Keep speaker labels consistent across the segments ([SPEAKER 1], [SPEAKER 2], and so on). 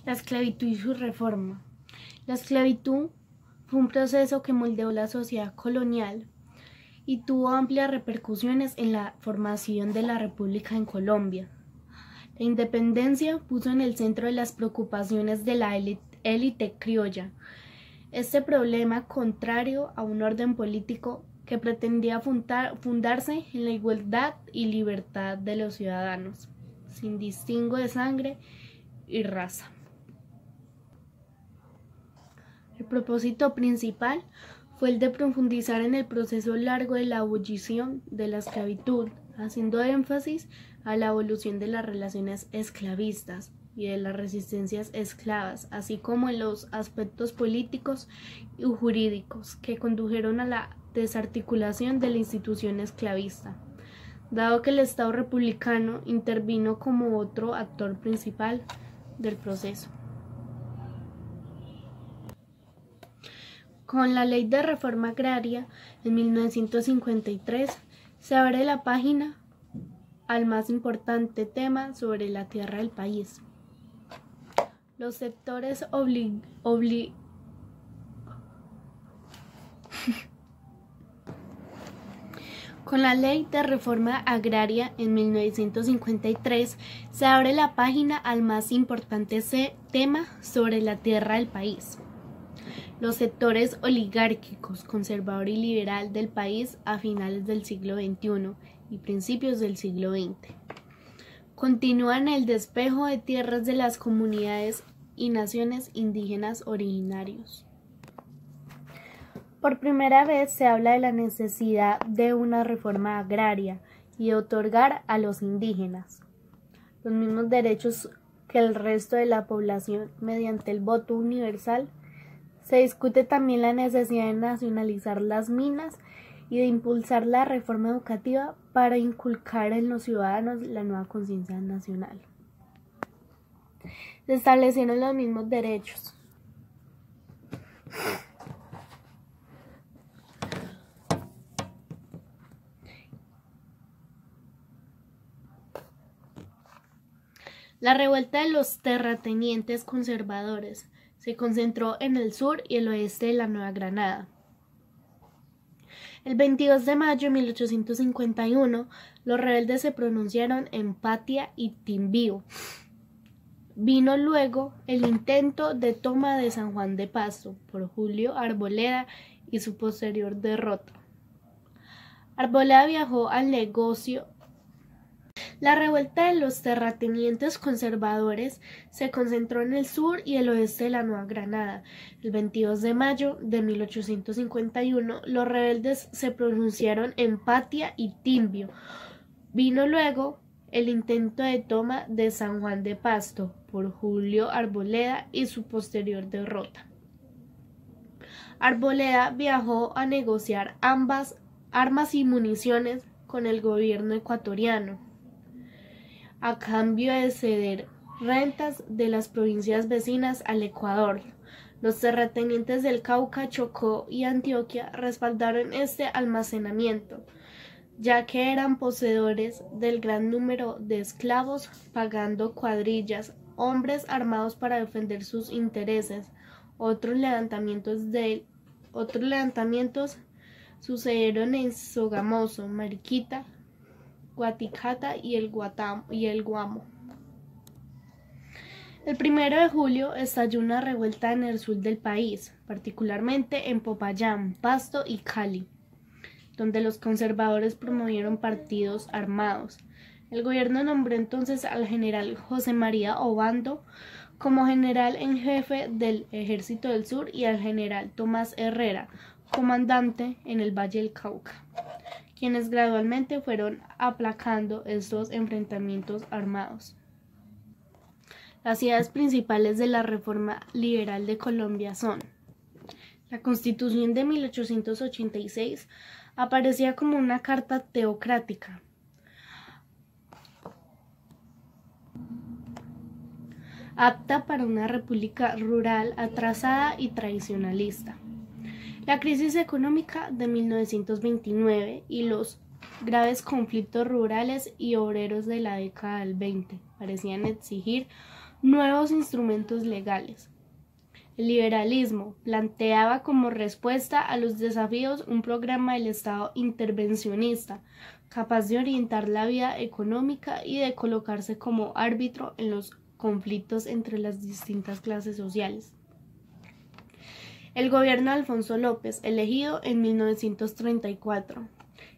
[SPEAKER 1] La esclavitud y su reforma. La esclavitud fue un proceso que moldeó la sociedad colonial y tuvo amplias repercusiones en la formación de la República en Colombia. La independencia puso en el centro de las preocupaciones de la élite criolla este problema contrario a un orden político que pretendía fundarse en la igualdad y libertad de los ciudadanos, sin distingo de sangre y raza. El propósito principal fue el de profundizar en el proceso largo de la abolición de la esclavitud, haciendo énfasis a la evolución de las relaciones esclavistas y de las resistencias esclavas, así como en los aspectos políticos y jurídicos que condujeron a la desarticulación de la institución esclavista, dado que el Estado republicano intervino como otro actor principal del proceso. Con la Ley de Reforma Agraria en 1953 se abre la página al más importante tema sobre la tierra del país. Los sectores Con la Ley de Reforma Agraria en 1953 se abre la página al más importante tema sobre la tierra del país. Los sectores oligárquicos, conservador y liberal del país a finales del siglo XXI y principios del siglo XX continúan el despejo de tierras de las comunidades y naciones indígenas originarios. Por primera vez se habla de la necesidad de una reforma agraria y de otorgar a los indígenas los mismos derechos que el resto de la población mediante el voto universal. Se discute también la necesidad de nacionalizar las minas y de impulsar la reforma educativa para inculcar en los ciudadanos la nueva conciencia nacional. Se establecieron los mismos derechos. La revuelta de los terratenientes conservadores se concentró en el sur y el oeste de la Nueva Granada. El 22 de mayo de 1851, los rebeldes se pronunciaron en Patia y Timbío. Vino luego el intento de toma de San Juan de Pasto por Julio Arboleda y su posterior derrota. Arboleda viajó al negocio. La revuelta de los terratenientes conservadores se concentró en el sur y el oeste de la Nueva Granada. El 22 de mayo de 1851, los rebeldes se pronunciaron en Patia y Timbio. Vino luego el intento de toma de San Juan de Pasto por Julio Arboleda y su posterior derrota. Arboleda viajó a negociar ambas armas y municiones con el gobierno ecuatoriano, a cambio de ceder rentas de las provincias vecinas al Ecuador. Los terratenientes del Cauca, Chocó y Antioquia respaldaron este almacenamiento, ya que eran poseedores del gran número de esclavos, pagando cuadrillas, hombres armados para defender sus intereses. Otros levantamientos sucedieron en Sogamoso, Mariquita, Guaticata y el Guamo. El 1 de julio estalló una revuelta en el sur del país, particularmente en Popayán, Pasto y Cali, donde los conservadores promovieron partidos armados. El gobierno nombró entonces al general José María Obando como general en jefe del Ejército del Sur y al general Tomás Herrera, comandante en el Valle del Cauca, quienes gradualmente fueron aplacando estos enfrentamientos armados. Las ideas principales de la reforma liberal de Colombia son: la Constitución de 1886 aparecía como una carta teocrática, apta para una república rural atrasada y tradicionalista. La crisis económica de 1929 y los graves conflictos rurales y obreros de la década del 20 parecían exigir nuevos instrumentos legales. El liberalismo planteaba como respuesta a los desafíos un programa del Estado intervencionista, capaz de orientar la vida económica y de colocarse como árbitro en los conflictos entre las distintas clases sociales. El gobierno de Alfonso López, elegido en 1934,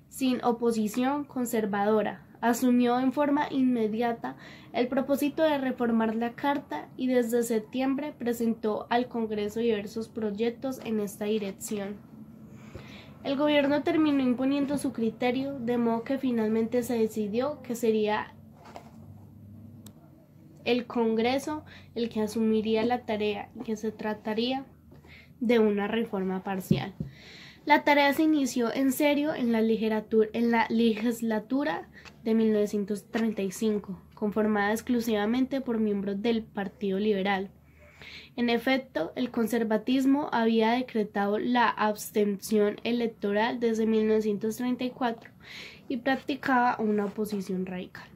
[SPEAKER 1] sin oposición conservadora, asumió en forma inmediata el propósito de reformar la Carta y desde septiembre presentó al Congreso diversos proyectos en esta dirección. El gobierno terminó imponiendo su criterio, de modo que finalmente se decidió que sería el Congreso el que asumiría la tarea y que se trataría de una reforma parcial. La tarea se inició en serio en la legislatura de 1935, conformada exclusivamente por miembros del Partido Liberal. En efecto, el conservatismo había decretado la abstención electoral desde 1934 y practicaba una oposición radical.